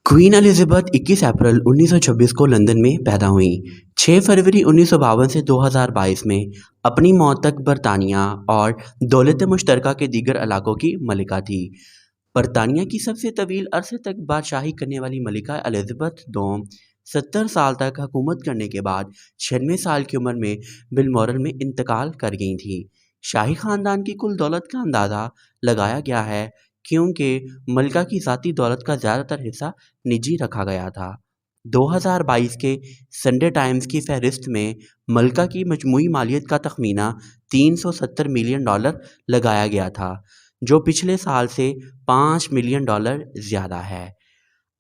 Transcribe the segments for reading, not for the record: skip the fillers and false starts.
Queen Elizabeth 21 अप्रैल 1926 को London में पैदा हुईं। 6 फरवरी 1952 से 2022 में अपनी मौत तक बरतानिया और दौलत मुश्तरका के दीगर इलाकों की मलिका थी। बरतानिया की सबसे तवील अरसे तक बादशाही करने वाली मलिका एलिज़ाबेथ दोम 70 साल तक हुकूमत करने के बाद 96 साल की उम्र में बिलमोरल में इंतकाल कर गई थी। शाही ख़ानदान की कुल दौलत का अंदाज़ा लगाया गया है क्योंकि मलिका की ज़ाती दौलत का ज़्यादातर हिस्सा निजी रखा गया था। 2022 के संडे टाइम्स की फहरिस्त में मलिका की मजमूई मालियत का तखमीना $370 मिलियन लगाया गया था, जो पिछले साल से $5 मिलियन ज़्यादा है।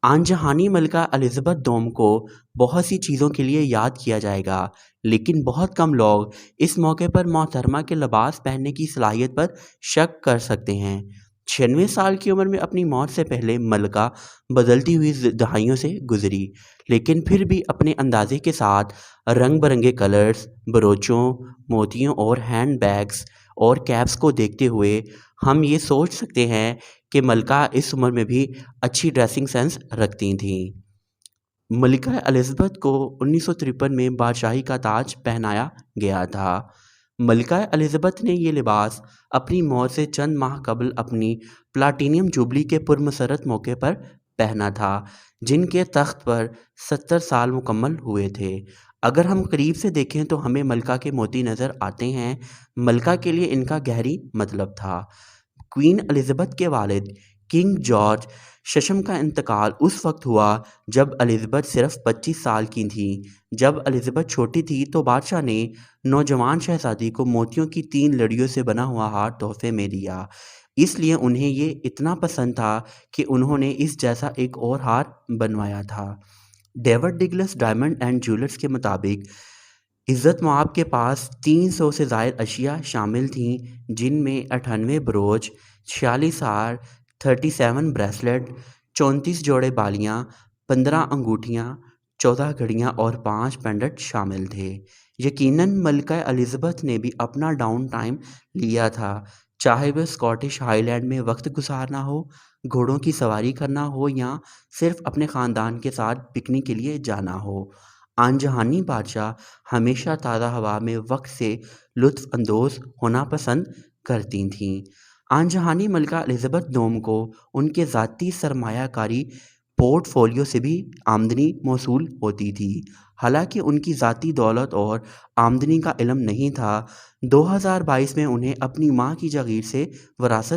आनजहानी मलिका एलिज़ाबेथ दोम को बहुत सी चीज़ों के लिए याद किया जाएगा, लेकिन बहुत कम लोग इस मौके पर मोहतरमा के लिबास पहनने की सलाहियत पर शक कर सकते हैं। 96 साल की उम्र में अपनी मौत से पहले मलिका बदलती हुई दहाइयों से गुजरी, लेकिन फिर भी अपने अंदाजे के साथ रंग बरंगे कलर्स, ब्रोचों, मोतियों और हैंड बैग्स और कैप्स को देखते हुए हम ये सोच सकते हैं कि मलिका इस उम्र में भी अच्छी ड्रेसिंग सेंस रखती थीं। मलिका एलिज़ाबेथ को 1953 में बादशाही का ताज पहनाया गया था। मलिका एलिज़ाबेथ ने ये लिबास अपनी मौत से चंद माह कबल अपनी प्लाटिनियम जुबली के पुरमसरत मौके पर पहना था, जिनके तख्त पर 70 साल मुकम्मल हुए थे। अगर हम करीब से देखें तो हमें मलिका के मोती नज़र आते हैं। मलिका के लिए इनका गहरी मतलब था। क्वीन एलिज़ाबेथ के वालिद किंग जॉर्ज शशम का इंतकाल उस वक्त हुआ जब एलिज़ाबेथ सिर्फ 25 साल की थी। जब एलिज़ाबेथ छोटी थी तो बादशाह ने नौजवान शहजादी को मोतियों की 3 लड़ियों से बना हुआ हार तोहफे में दिया। इसलिए उन्हें ये इतना पसंद था कि उन्होंने इस जैसा एक और हार बनवाया था। डेविड डिगलस डायमंड एंड ज्वेलर्स के मुताबिक इज़्ज़त मआब के पास 300 से ज़ायद अशिया शामिल थीं, जिनमें 98 ब्रोच, 46 हार, 37 ब्रेसलेट, 34 जोड़े बालियाँ, 15 अंगूठियाँ, 14 घड़ियाँ और 5 पेंडेंट शामिल थे। यकीनन मलिका एलिज़ाबेथ ने भी अपना डाउन टाइम लिया था, चाहे वह स्कॉटिश हाईलैंड में वक्त गुजारना हो, घोड़ों की सवारी करना हो या सिर्फ अपने ख़ानदान के साथ पिकनिक के लिए जाना हो। आनजहानी बादशाह हमेशा ताज़ा हवा में वक्त से लुत्फ़ अंदोज़ होना पसंद करती थीं। आनजहानी मलिका एलिज़ाबेथ दोम को उनके ज़ाती सरमायाकारी पोर्टफोलियो से भी आमदनी मौसूल होती थी। हालांकि उनकी ज़ाती दौलत और आमदनी का इल्म नहीं था। 2022 में उन्हें अपनी मां की जागीर से वरासत